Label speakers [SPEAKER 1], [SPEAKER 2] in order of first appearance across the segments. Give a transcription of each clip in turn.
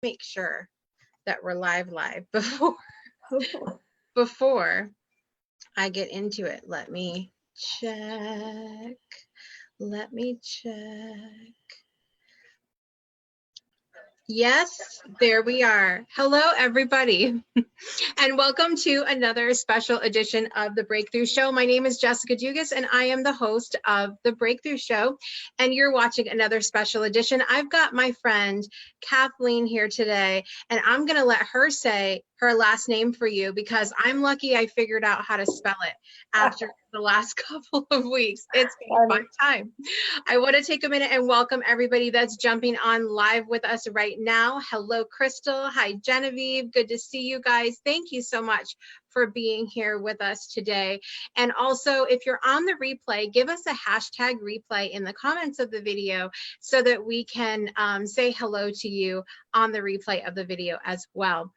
[SPEAKER 1] make sure that we're live before I get into it. Let me check. Yes, there we are. Hello, everybody, and welcome to another special edition of The Breakthrough Show. My name is Jessica Dugas, and I am the host of The Breakthrough Show, and you're watching another special edition. I've got my friend Kathleen here today, and I'm going to let her say her last name for you because I'm lucky I figured out how to spell it after the last couple of weeks. It's been a fun time. I want to take a minute and welcome everybody that's jumping on live with us right now. Hello, Crystal. Hi, Genevieve. Good to see you guys. Thank you so much for being here with us today. And also, if you're on the replay, give us a hashtag replay in the comments of the video so that we can say hello to you on the replay of the video as well.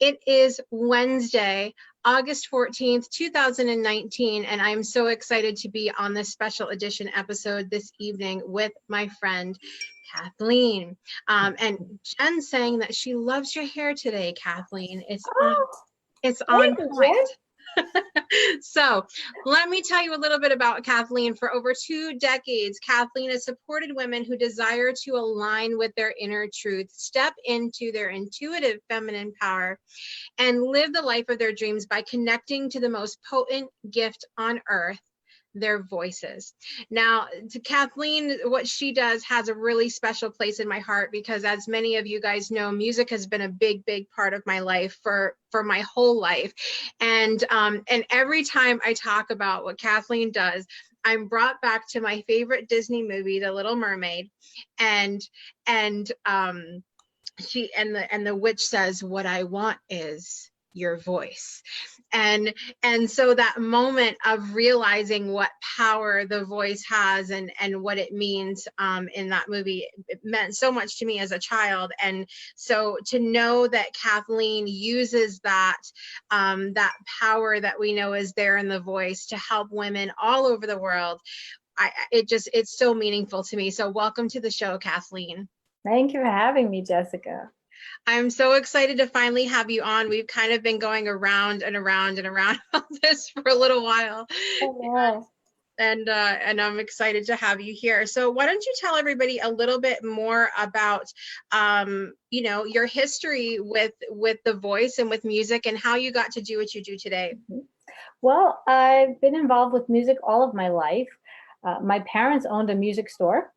[SPEAKER 1] It is Wednesday, August 14th, 2019, and I'm so excited to be on this special edition episode this evening with my friend, Kathleen. And Jen saying that she loves your hair today, Kathleen. It's on point. So let me tell you a little bit about Kathleen. For over 2 decades, Kathleen has supported women who desire to align with their inner truth, step into their intuitive feminine power, and live the life of their dreams by connecting to the most potent gift on earth, their voices. Now, to Kathleen, what she does has a really special place in my heart because, as many of you guys know, music has been a big part of my life for my whole life. And every time I talk about what Kathleen does, I'm brought back to my favorite Disney movie, The Little Mermaid, and the witch says, "What I want is your voice." And so that moment of realizing what power the voice has and what it means in that movie, it meant so much to me as a child. And so to know that Kathleen uses that that power that we know is there in the voice to help women all over the world, it's so meaningful to me. So welcome to the show, Kathleen.
[SPEAKER 2] Thank you for having me, Jessica.
[SPEAKER 1] I'm so excited to finally have you on. We've kind of been going around and around on this for a little while.
[SPEAKER 2] Oh,
[SPEAKER 1] and I'm excited to have you here. So why don't you tell everybody a little bit more about, your history with the voice and with music and how you got to do what you do today.
[SPEAKER 2] Well, I've been involved with music all of my life. My parents owned a music store.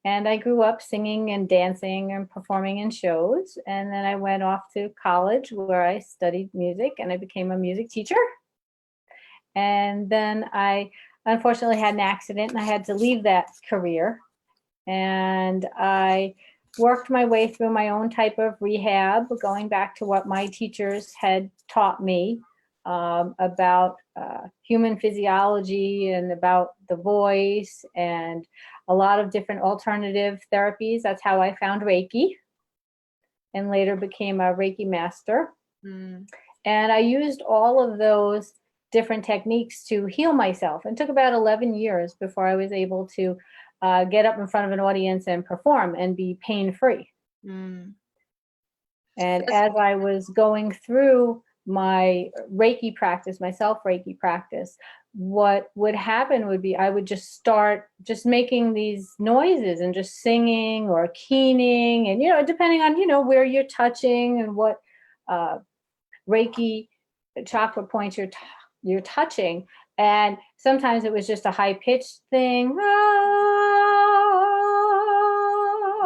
[SPEAKER 2] And I grew up singing and dancing and performing in shows. And then I went off to college where I studied music and I became a music teacher. And then I unfortunately had an accident and I had to leave that career. And I worked my way through my own type of rehab, going back to what my teachers had taught me about human physiology and about the voice and a lot of different alternative therapies. That's how I found Reiki and later became a Reiki master. And I used all of those different techniques to heal myself. It took about 11 years before I was able to get up in front of an audience and perform and be pain-free. And as I was going through my Reiki practice, my self-Reiki practice, what would happen would be I would just start just making these noises and just singing or keening, and depending on where you're touching and what Reiki chakra points you're touching. And sometimes it was just a high-pitched thing,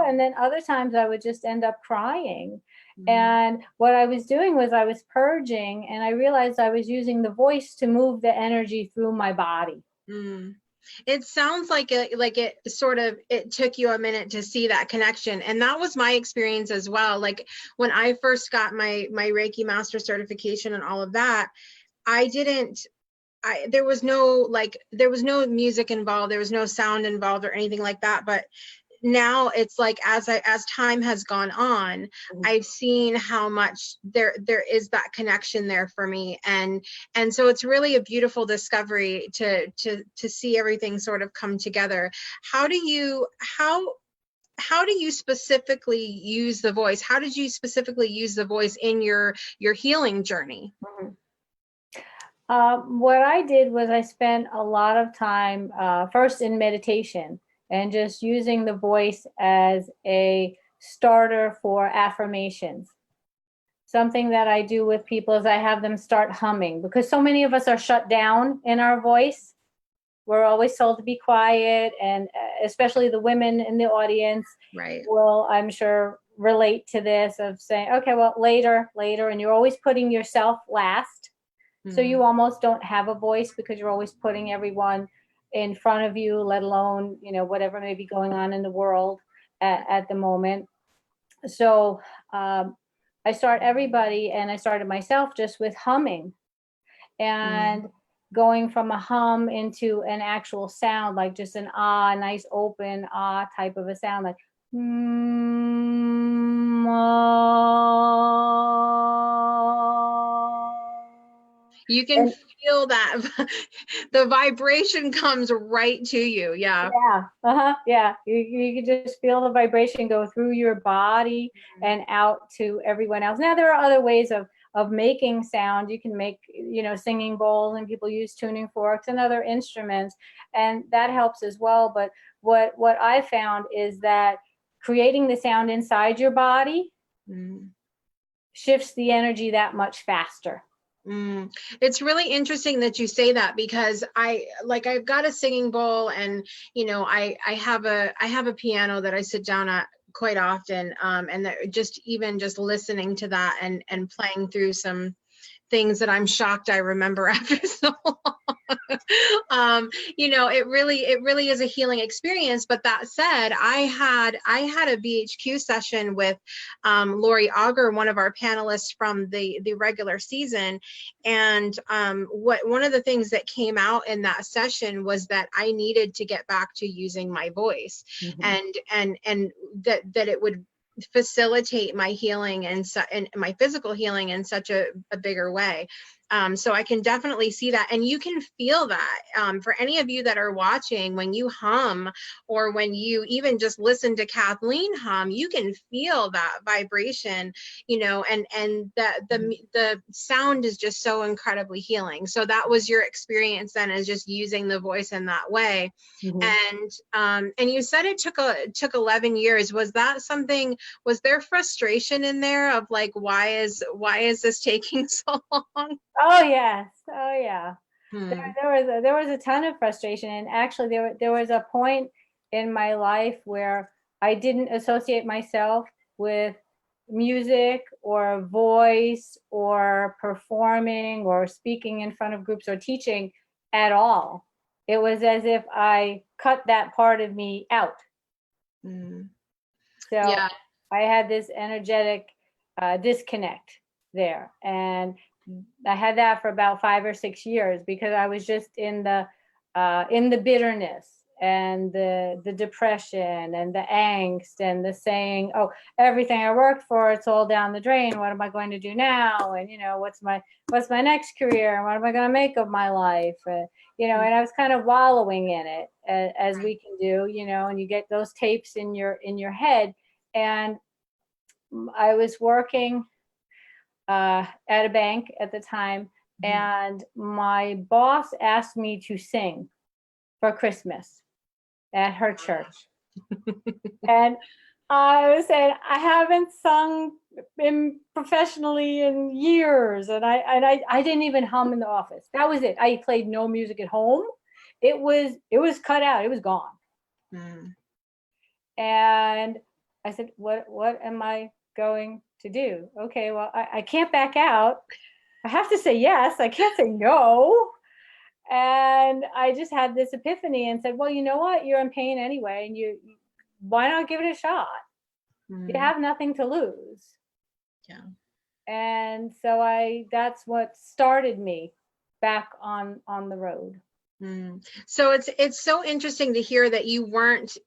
[SPEAKER 2] and then other times I would just end up crying. And what I was doing was I was purging, and I realized I was using the voice to move the energy through my body.
[SPEAKER 1] It sounds like it took you a minute to see that connection. And that was my experience as well. Like when I first got my Reiki master certification and all of that, there was no music involved. There was no sound involved or anything like that. But now it's like as time has gone on, I've seen how much there is that connection there for me, and so it's really a beautiful discovery to see everything sort of come together. How how do you specifically use the voice? How did you specifically use the voice in your healing journey?
[SPEAKER 2] Mhm. What I did was I spent a lot of time first in meditation and just using the voice as a starter for affirmations. Something that I do with people is I have them start humming, because so many of us are shut down in our voice. We're always told to be quiet, and especially the women in the audience
[SPEAKER 1] Right.
[SPEAKER 2] will, I'm sure, relate to this of saying, okay, well, later, and you're always putting yourself last. So you almost don't have a voice because you're always putting everyone in front of you, let alone, whatever may be going on in the world at the moment. So I start everybody, and I started myself just with humming and going from a hum into an actual sound, like just an ah, nice open ah type of a sound, like
[SPEAKER 1] You can
[SPEAKER 2] and
[SPEAKER 1] feel that the vibration comes right to you. Yeah.
[SPEAKER 2] yeah. You can just feel the vibration go through your body and out to everyone else. Now there are other ways of making sound. You can make, singing bowls, and people use tuning forks and other instruments, and that helps as well. But what I found is that creating the sound inside your body shifts the energy that much faster.
[SPEAKER 1] It's really interesting that you say that, because I've got a singing bowl, and I have a piano that I sit down at quite often, and that just listening to that and playing through some things that I'm shocked I remember after so long. It really is a healing experience. But that said, I had a BHQ session with Lori Auger, one of our panelists from the regular season, and one of the things that came out in that session was that I needed to get back to using my voice, and that it would facilitate my healing and my physical healing in such a bigger way. So I can definitely see that. And you can feel that for any of you that are watching, when you hum, or when you even just listen to Kathleen hum, you can feel that vibration, and the sound is just so incredibly healing. So that was your experience then, is just using the voice in that way. And you said it took 11 years. Was that something, was there frustration in there of like, why is this taking so long?
[SPEAKER 2] Oh yes. Oh yeah. There was a ton of frustration, and actually there was a point in my life where I didn't associate myself with music or voice or performing or speaking in front of groups or teaching at all. It was as if I cut that part of me out. So
[SPEAKER 1] Yeah.
[SPEAKER 2] I had this energetic disconnect there, and I had that for about 5 or 6 years, because I was just in the bitterness and the depression and the angst and the saying, oh, everything I worked for, it's all down the drain. What am I going to do now? And what's my next career? And what am I going to make of my life? And I was kind of wallowing in it, as we can do, and you get those tapes in your head. And I was working at a bank at the time, and my boss asked me to sing for Christmas at her church. And I was saying, I haven't sung professionally in years, and I didn't even hum in the office. That was it. I played no music at home. It was cut out. It was gone. And I said, what am I going to do? Okay, well, I can't back out. I have to say yes. I can't say no. And I just had this epiphany and said, well, you know what? You're in pain anyway, and why not give it a shot? You have nothing to lose.
[SPEAKER 1] Yeah.
[SPEAKER 2] And so that's what started me back on the road.
[SPEAKER 1] So it's so interesting to hear that you weren't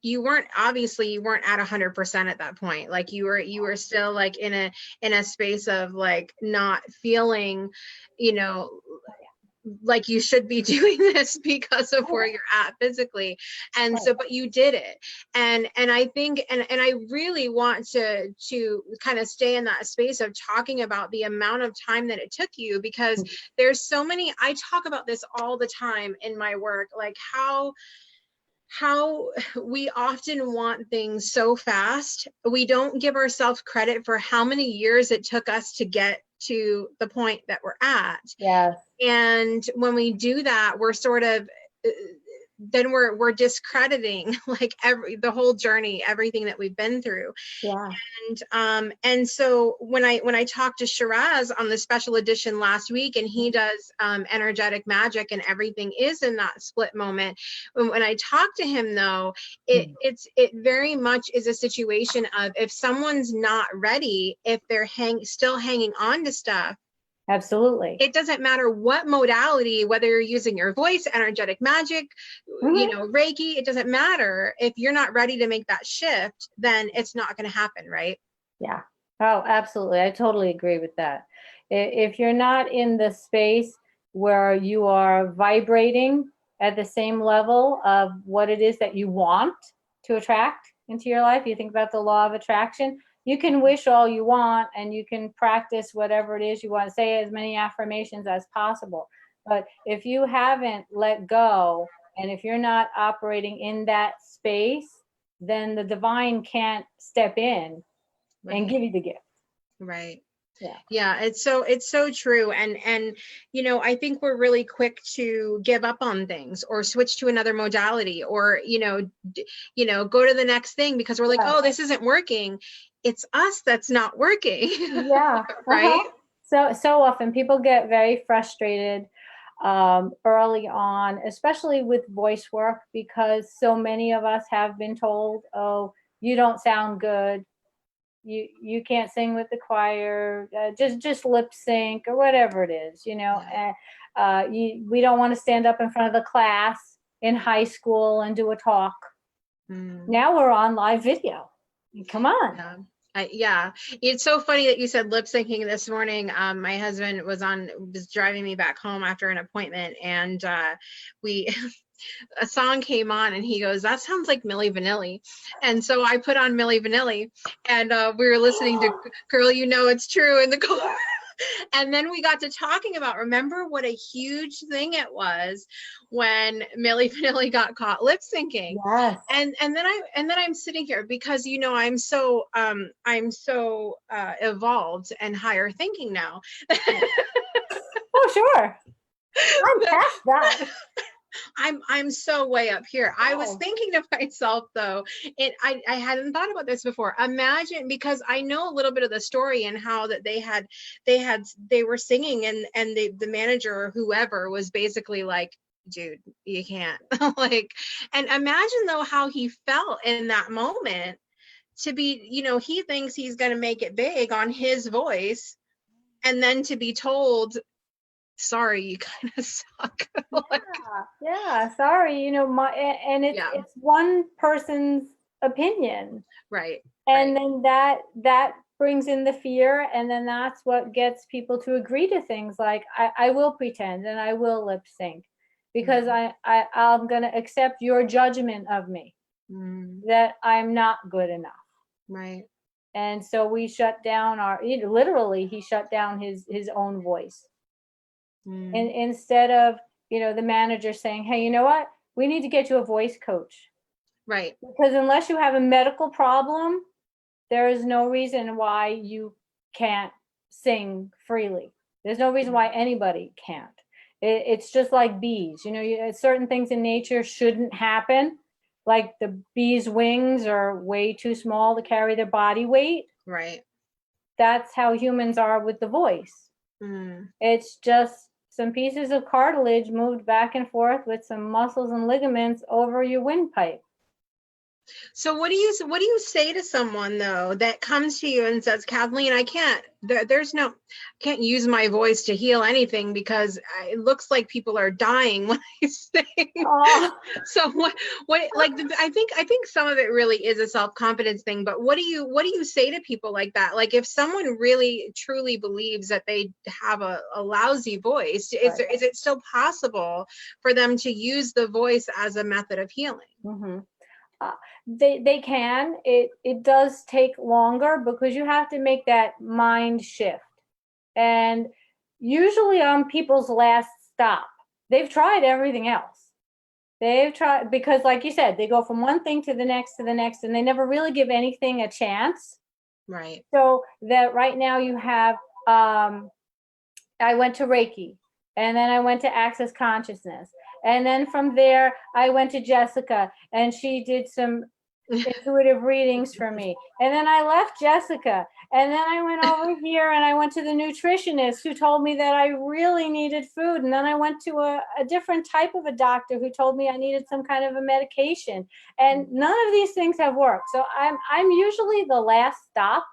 [SPEAKER 1] obviously you weren't at 100% at that point. Like you were still like in a space of like not feeling, like you should be doing this because of where you're at physically. And so, but you did it. And I think, and I really want to kind of stay in that space of talking about the amount of time that it took you, because there's so many, I talk about this all the time in my work, like how we often want things so fast. We don't give ourselves credit for how many years it took us to get to the point that we're at.
[SPEAKER 2] Yes.
[SPEAKER 1] And when we do that, we're sort of then we're discrediting like the whole journey, everything that we've been through.
[SPEAKER 2] Yeah.
[SPEAKER 1] And so when I talked to Shiraz on the special edition last week, and he does energetic magic, and everything is in that split moment. When I talked to him, though, it very much is a situation of, if someone's not ready, if they're still hanging on to stuff.
[SPEAKER 2] Absolutely.
[SPEAKER 1] It doesn't matter what modality, whether you're using your voice, energetic magic, you know, Reiki, it doesn't matter. If you're not ready to make that shift, then it's not going to happen, right?
[SPEAKER 2] Yeah. Oh, absolutely. I totally agree with that. If you're not in the space where you are vibrating at the same level of what it is that you want to attract into your life, you think about the law of attraction. You can wish all you want, and you can practice whatever it is you want to say, as many affirmations as possible. But if you haven't let go, and if you're not operating in that space, then the divine can't step in and give you the gift.
[SPEAKER 1] Right.
[SPEAKER 2] Yeah.
[SPEAKER 1] Yeah, it's so true. And you know, I think we're really quick to give up on things, or switch to another modality, or go to the next thing, because we're like, oh, this isn't working. It's us that's not working.
[SPEAKER 2] Yeah.
[SPEAKER 1] Right.
[SPEAKER 2] So often people get very frustrated early on, especially with voice work, because so many of us have been told, oh, you don't sound good, you can't sing with the choir, just lip sync or whatever it is, we don't want to stand up in front of the class in high school and do a talk. Now we're on live video. Come on.
[SPEAKER 1] Yeah. It's so funny that you said lip syncing this morning. My husband was driving me back home after an appointment, and a song came on, and he goes, that sounds like Milli Vanilli. And so I put on Milli Vanilli, and we were listening to Girl, You Know It's True in the car. And then we got to talking about, remember what a huge thing it was when Milli Vanilli got caught lip syncing.
[SPEAKER 2] Yes.
[SPEAKER 1] And then I'm sitting here, because I'm so evolved and higher thinking now.
[SPEAKER 2] Oh, sure. I'm past that.
[SPEAKER 1] I'm so way up here. Oh. I was thinking to myself, though, I hadn't thought about this before. Imagine, because I know a little bit of the story, and how that they were singing, and the manager or whoever was basically like, dude, you can't. Like, and imagine though how he felt in that moment, to be, he thinks he's going to make it big on his voice, and then to be told, sorry, you kind of suck.
[SPEAKER 2] Yeah, sorry, it's one person's opinion,
[SPEAKER 1] right?
[SPEAKER 2] And then that brings in the fear, and then that's what gets people to agree to things like, I will pretend and I will lip sync, because I'm going to accept your judgment of me, that I'm not good enough,
[SPEAKER 1] right?
[SPEAKER 2] And so we shut down literally he shut down his own voice. And instead of, the manager saying, hey, you know what? We need to get you a voice coach.
[SPEAKER 1] Right.
[SPEAKER 2] Because unless you have a medical problem, there is no reason why you can't sing freely. There's no reason why anybody can't. It's just like bees. Certain things in nature shouldn't happen. Like the bee's wings are way too small to carry their body weight.
[SPEAKER 1] Right.
[SPEAKER 2] That's how humans are with the voice. It's just some pieces of cartilage moved back and forth with some muscles and ligaments over your windpipe.
[SPEAKER 1] So what do you say to someone though that comes to you and says, Kathleen, I can't use my voice to heal anything because it looks like people are dying when I sing.
[SPEAKER 2] Oh.
[SPEAKER 1] So what like I think some of it really is a self-confidence thing, but what do you say to people like that? Like if someone really truly believes that they have a lousy voice, is it still possible for them to use the voice as a method of healing?
[SPEAKER 2] Mm-hmm. They can. It does take longer because you have to make that mind shift. And usually on people's last stop, they've tried everything else. They've tried, because like you said, they go from one thing to the next, and they never really give anything a chance.
[SPEAKER 1] Right.
[SPEAKER 2] So that right now you have, I went to Reiki, and then I went to Access Consciousness. And then from there, I went to Jessica, and she did some intuitive readings for me. And then I left Jessica, and then I went over here and I went to the nutritionist who told me that I really needed food. And then I went to a different type of a doctor who told me I needed some kind of a medication. And none of these things have worked. So I'm usually the last stop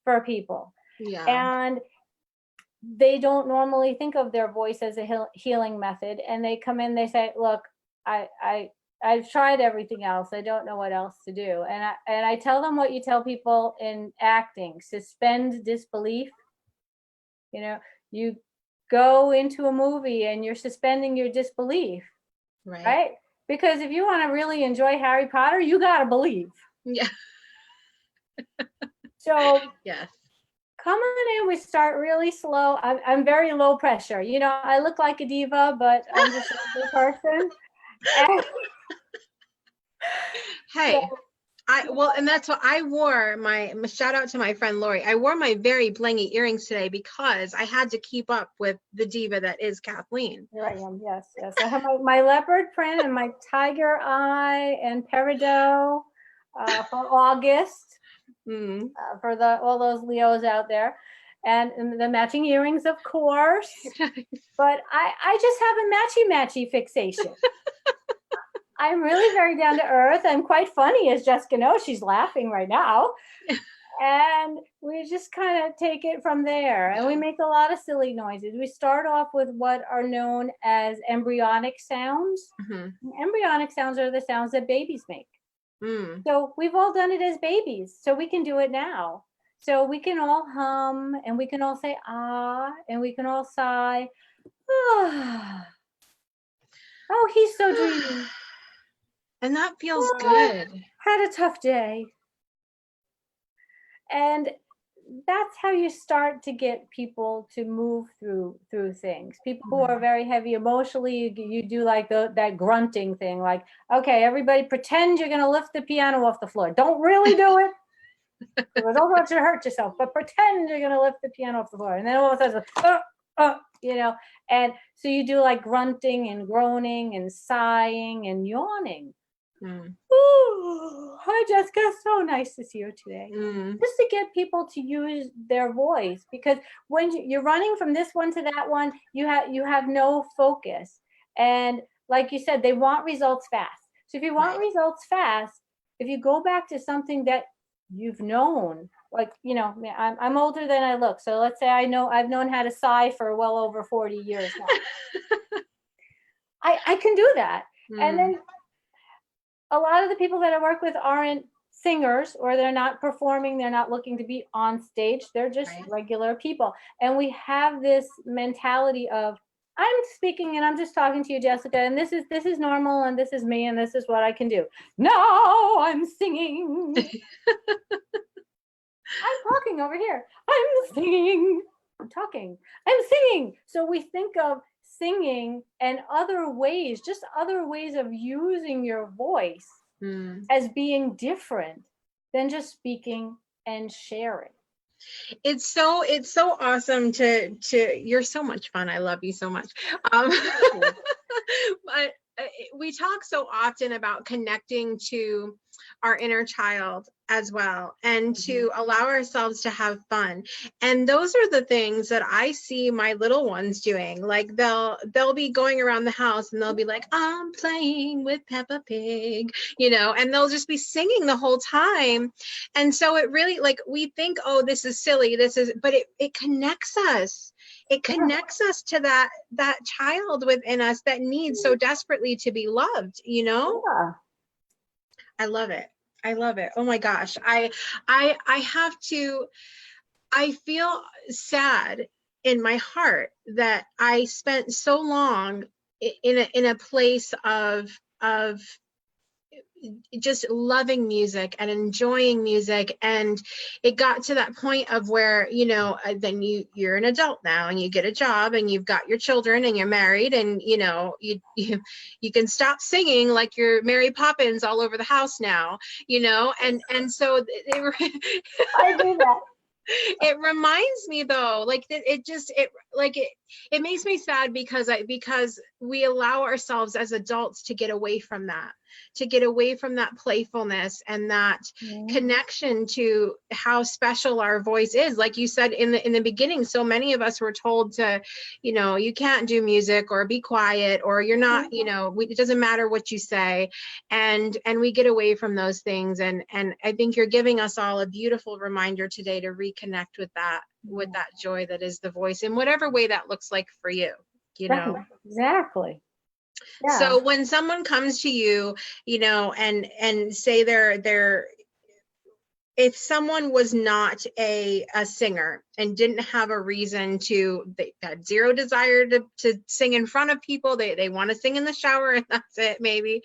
[SPEAKER 2] for people.
[SPEAKER 1] Yeah.
[SPEAKER 2] And they don't normally think of their voice as a healing method. And they come in, they say, look, I've tried everything else. I don't know what else to do. And I tell them what you tell people in acting: suspend disbelief. You know, you go into a movie and you're suspending your disbelief, right? Because if you want to really enjoy Harry Potter, you got to believe.
[SPEAKER 1] Yeah.
[SPEAKER 2] So
[SPEAKER 1] yes.
[SPEAKER 2] Come on in, we start really slow. I'm very low pressure. You know, I look like a diva, but I'm just a good person. And
[SPEAKER 1] hey, and that's what I wore. My shout out to my friend Lori. I wore my very blingy earrings today because I had to keep up with the diva that is Kathleen.
[SPEAKER 2] Here I am. Yes. I have my leopard print and my tiger eye and peridot for August. For all those Leos out there, and the matching earrings, of course. But I just have a matchy fixation. I'm really very down to earth. I'm quite funny, as Jessica knows. She's laughing right now. And we just kind of take it from there. And we make a lot of silly noises. We start off with what are known as embryonic sounds. Embryonic sounds are the sounds that babies make. So we've all done it as babies, so we can do it now. So we can all hum, and we can all say ah, and we can all sigh. Oh, he's so dreamy.
[SPEAKER 1] And that feels good.
[SPEAKER 2] Had a tough day. And that's how you start to get people to move through things. People who are very heavy emotionally, you do like that grunting thing, like, okay, everybody pretend you're going to lift the piano off the floor. Don't really do it, because I don't want you to hurt yourself, but pretend you're going to lift the piano off the floor. And then all of a sudden, you know, and so you do like grunting and groaning and sighing and yawning. Ooh, hi Jessica, so nice to see you today. Just to get people to use their voice, because when you're running from this one to that one, you have no focus. And like you said, they want results fast. So if you want results fast, if you go back to something that you've known, like, you know, I'm older than I look. So let's say I've known how to sigh for well over 40 years now. I can do that. And then a lot of the people that I work with aren't singers, or they're not performing. They're not looking to be on stage. They're just regular people. And we have this mentality of, I'm speaking and I'm just talking to you, Jessica, and this is normal, and this is me, and this is what I can do. No, I'm singing. I'm talking over here. I'm singing. I'm talking. I'm singing. So we think of singing and other ways of using your voice as being different than just speaking and sharing.
[SPEAKER 1] It's so awesome to you're so much fun. I love you so much. But we talk so often about connecting to our inner child as well, and to allow ourselves to have fun. And those are the things that I see my little ones doing. Like they'll be going around the house and they'll be like, I'm playing with Peppa Pig, you know, and they'll just be singing the whole time. And so it really, like, we think, oh, this is silly, but it connects us. It connects us to that child within us that needs so desperately to be loved, you know?
[SPEAKER 2] Yeah.
[SPEAKER 1] I love it. I love it. Oh my gosh. I feel sad in my heart that I spent so long in a place of just loving music and enjoying music, and it got to that point of where, you know, then you're an adult now and you get a job and you've got your children and you're married, and you know, you can stop singing like you're Mary Poppins all over the house now, you know, and so they were
[SPEAKER 2] I do that.
[SPEAKER 1] it reminds me though, like it makes me sad because we allow ourselves as adults to get away from that, playfulness and that connection to how special our voice is. Like you said in the beginning, so many of us were told to, you know, you can't do music or be quiet or you're not, you know, it doesn't matter what you say, and we get away from those things, and I think you're giving us all a beautiful reminder today to reconnect with that joy that is the voice in whatever way that looks like for you, you know.
[SPEAKER 2] Exactly. Yeah.
[SPEAKER 1] So when someone comes to you, you know, and say if someone was not a singer and didn't have a reason they had zero desire to sing in front of people, they want to sing in the shower and that's it, maybe.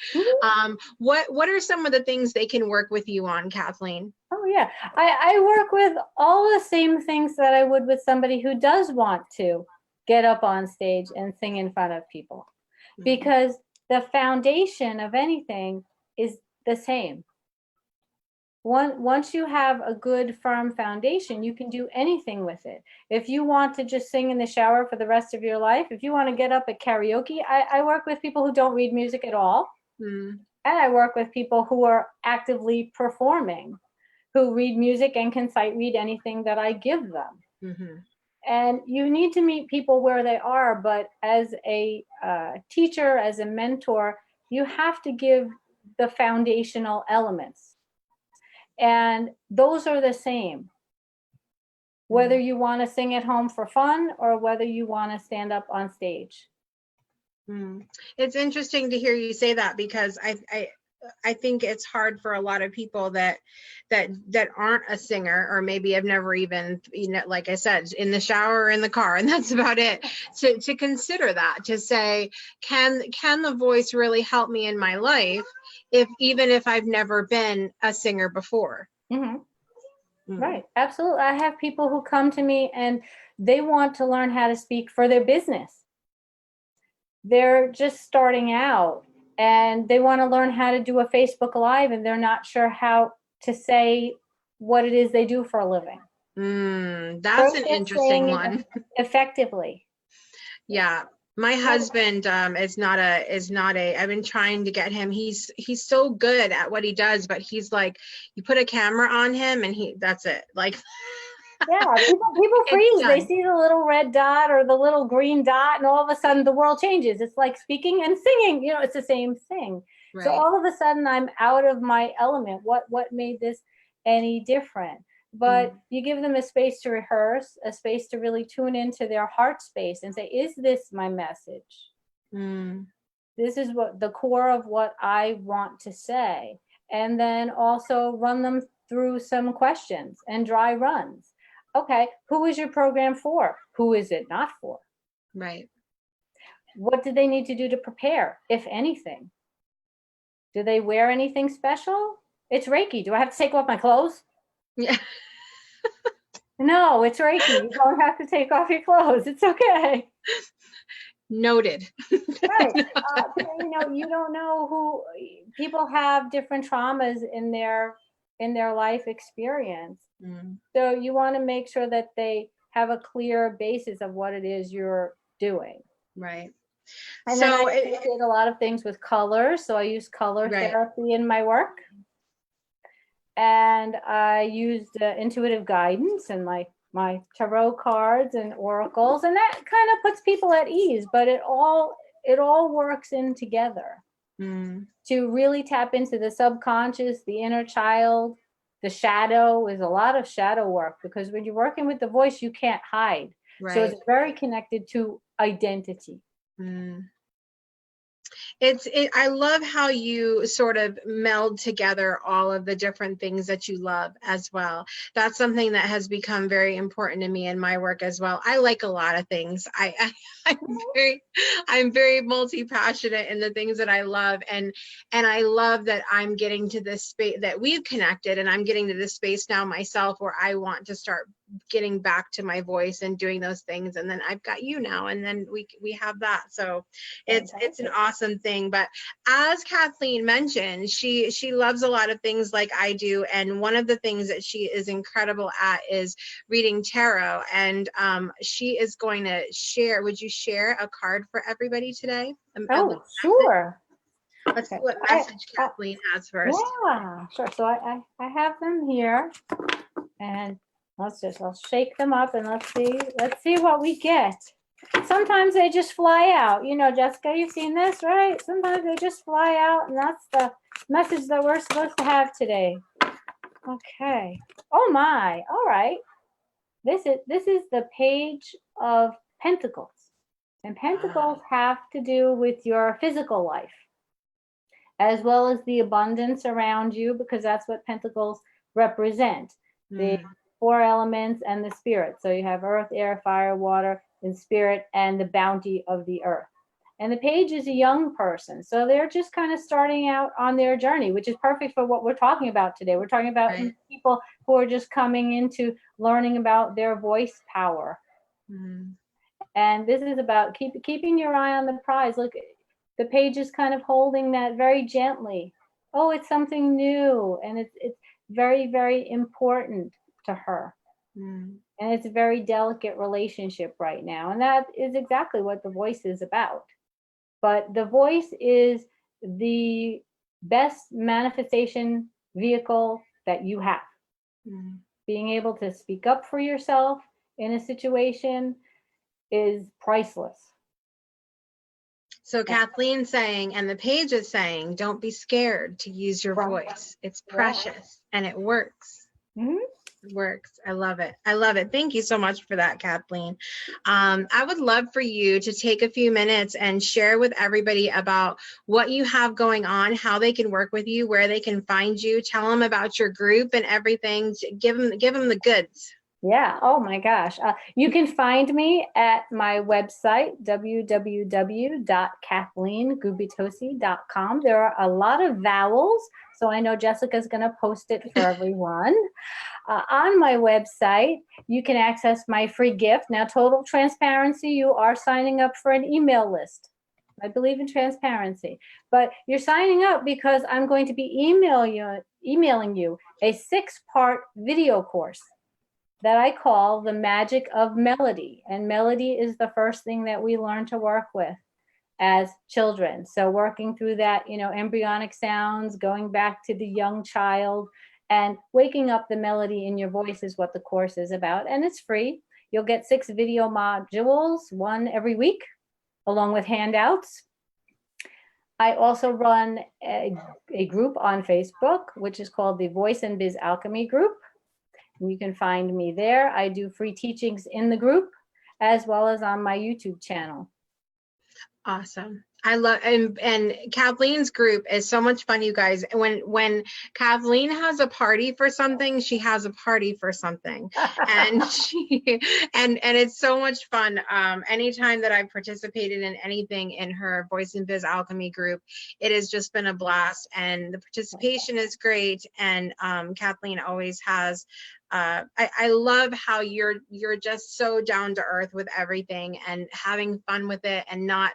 [SPEAKER 1] What are some of the things they can work with you on, Kathleen?
[SPEAKER 2] Oh yeah, I work with all the same things that I would with somebody who does want to get up on stage and sing in front of people, because the foundation of anything is the same. Once you have a good firm foundation, you can do anything with it. If you want to just sing in the shower for the rest of your life, if you want to get up at karaoke, I work with people who don't read music at all. And I work with people who are actively performing, who read music and can sight read anything that I give them. And you need to meet people where they are, but as a teacher, as a mentor, you have to give the foundational elements. And those are the same, whether you want to sing at home for fun or whether you want to stand up on stage.
[SPEAKER 1] It's interesting to hear you say that, because I think it's hard for a lot of people that aren't a singer, or maybe have never even, you know, like I said, in the shower or in the car, and that's about it, to consider that, to say, can the voice really help me in my life, even if I've never been a singer before?
[SPEAKER 2] Right, absolutely. I have people who come to me and they want to learn how to speak for their business. They're just starting out and they want to learn how to do a Facebook Live, and they're not sure how to say what it is they do for a living.
[SPEAKER 1] That's an interesting one.
[SPEAKER 2] Effectively.
[SPEAKER 1] Yeah. My husband is not a I've been trying to get him. He's so good at what he does, but he's like, you put a camera on him and that's it. Like,
[SPEAKER 2] yeah, people freeze. They see the little red dot or the little green dot, and all of a sudden the world changes. It's like speaking and singing, you know, it's the same thing. Right. So all of a sudden I'm out of my element. What made this any different? But you give them a space to rehearse, a space to really tune into their heart space and say, is this my message? This is what the core of what I want to say. And then also run them through some questions and dry runs. Okay, who is your program for? Who is it not for?
[SPEAKER 1] Right.
[SPEAKER 2] What do they need to do to prepare, if anything? Do they wear anything special? It's Reiki. Do I have to take off my clothes?
[SPEAKER 1] Yeah.
[SPEAKER 2] No, it's Reiki. You don't have to take off your clothes. It's okay.
[SPEAKER 1] Noted.
[SPEAKER 2] Right. You know, you don't know who people have different traumas in their life experience. So you want to make sure that they have a clear basis of what it is you're doing.
[SPEAKER 1] Right.
[SPEAKER 2] And so then I did a lot of things with color. So I use color therapy in my work. and I used intuitive guidance and my tarot cards and oracles, and that kind of puts people at ease, but it all works in together to really tap into the subconscious, the inner child. The shadow is a lot of shadow work, because when you're working with the voice, you can't hide.
[SPEAKER 1] Right.
[SPEAKER 2] So it's very connected to identity.
[SPEAKER 1] I love how you sort of meld together all of the different things that you love as well. That's something that has become very important to me in my work as well. I like a lot of things. I'm very multi-passionate in the things that I love, and I love that I'm getting to this space that we've connected, and I'm getting to this space now myself where I want to start getting back to my voice and doing those things. And then I've got you now, and then we have that. So it's an awesome thing. But as Kathleen mentioned, she loves a lot of things like I do, and one of the things that she is incredible at is reading tarot. And she is going to share. Would you share a card for everybody today?
[SPEAKER 2] Oh, sure.
[SPEAKER 1] Let's see what message Kathleen has first.
[SPEAKER 2] Yeah, sure. So I have them here, and I'll shake them up, and let's see what we get. Sometimes they just fly out. You know, Jessica, you've seen this, right? Sometimes they just fly out, and that's the message that we're supposed to have today. Okay. Oh my. All right. This is the Page of Pentacles. And Pentacles have to do with your physical life, as well as the abundance around you, because that's what Pentacles represent. The 4 elements and the spirit. So you have earth, air, fire, water, and spirit, and the bounty of the earth. And the Page is a young person. So they're just kind of starting out on their journey, which is perfect for what we're talking about today. We're talking about people who are just coming into learning about their voice power. And this is about keeping your eye on the prize. Look, the Page is kind of holding that very gently. Oh, it's something new, and it's very, very important to her. And it's a very delicate relationship right now. And that is exactly what the voice is about. But the voice is the best manifestation vehicle that you have. Being able to speak up for yourself in a situation is priceless.
[SPEAKER 1] So Kathleen's saying, and the Page is saying, don't be scared to use your voice. It's precious and it works. It works. I love it. I love it. Thank you so much for that, Kathleen. I would love for you to take a few minutes and share with everybody about what you have going on, how they can work with you, where they can find you. Tell them about your group and everything. Give them the goods.
[SPEAKER 2] Yeah. Oh my gosh. You can find me at my website, www.KathleenGuibitosi.com. There are a lot of vowels, so I know Jessica's going to post it for everyone. On my website, you can access my free gift. Now, total transparency, you are signing up for an email list. I believe in transparency, but you're signing up because I'm going to be emailing you a 6-part video course that I call the magic of melody. And melody is the first thing that we learn to work with as children. So working through that, embryonic sounds, going back to the young child, and waking up the melody in your voice is what the course is about. And it's free. You'll get 6 video modules, 1 every week, along with handouts. I also run a group on Facebook, which is called the Voice and Biz Alchemy Group. You can find me there. I do free teachings in the group, as well as on my YouTube channel.
[SPEAKER 1] Awesome. I love, and Kathleen's group is so much fun, you guys. When Kathleen has a party for something, she has a party for something, and and it's so much fun. Anytime that I've participated in anything in her Voice and Biz Alchemy group, it has just been a blast, and the participation is great. And Kathleen always has. I love how you're just so down to earth with everything and having fun with it, and not,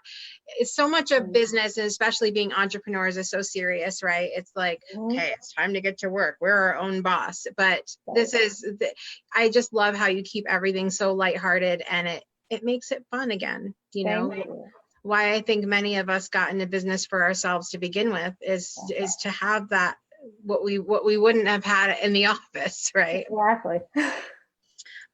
[SPEAKER 1] it's so much of business, and especially being entrepreneurs is so serious, right? It's like, okay, it's time to get to work. We're our own boss. But I just love how you keep everything so lighthearted, and it makes it fun again. Why I think many of us got into business for ourselves to begin with is to have that what we wouldn't have had in the office, right?
[SPEAKER 2] Exactly.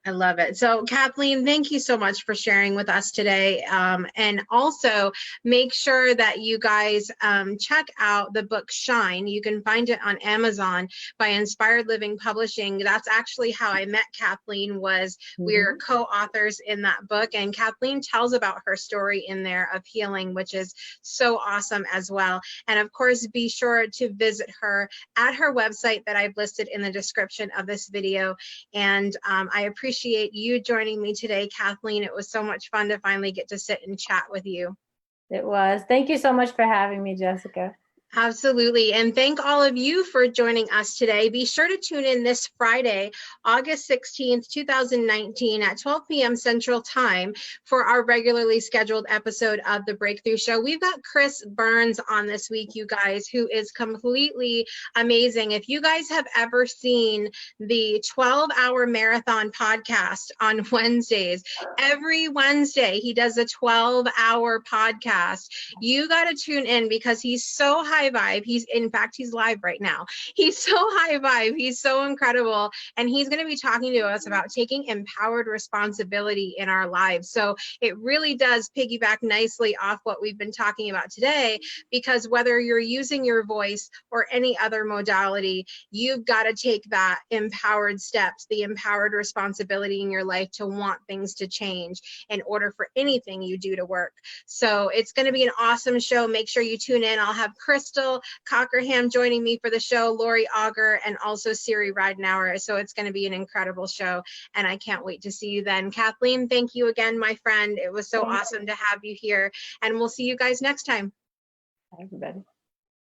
[SPEAKER 1] I love it. So Kathleen, thank you so much for sharing with us today. And also make sure that you guys check out the book Shine. You can find it on Amazon by Inspired Living Publishing. That's actually how I met Kathleen, was we're co-authors in that book. And Kathleen tells about her story in there of healing, which is so awesome as well. And of course, be sure to visit her at her website that I've listed in the description of this video. And I appreciate you joining me today, Kathleen. It was so much fun to finally get to sit and chat with you.
[SPEAKER 2] It was. Thank you so much for having me, Jessica.
[SPEAKER 1] Absolutely. And thank all of you for joining us today. Be sure to tune in this Friday, August 16th, 2019 at 12 p.m. Central Time for our regularly scheduled episode of The Breakthrough Show. We've got Chris Burns on this week, you guys, who is completely amazing. If you guys have ever seen the 12-hour marathon podcast on Wednesdays, every Wednesday he does a 12-hour podcast. You got to tune in because he's so high vibe. He's live right now. He's so high vibe. He's so incredible. And he's going to be talking to us about taking empowered responsibility in our lives. So it really does piggyback nicely off what we've been talking about today, because whether you're using your voice or any other modality, you've got to take that empowered steps, the empowered responsibility in your life to want things to change in order for anything you do to work. So it's going to be an awesome show. Make sure you tune in. I'll have Crystal Cockerham joining me for the show, Lori Auger, and also Siri Ridenauer. So it's going to be an incredible show, and I can't wait to see you then. Kathleen, thank you again, my friend. It was so awesome to have you here, and we'll see you guys next time.
[SPEAKER 2] Bye, everybody.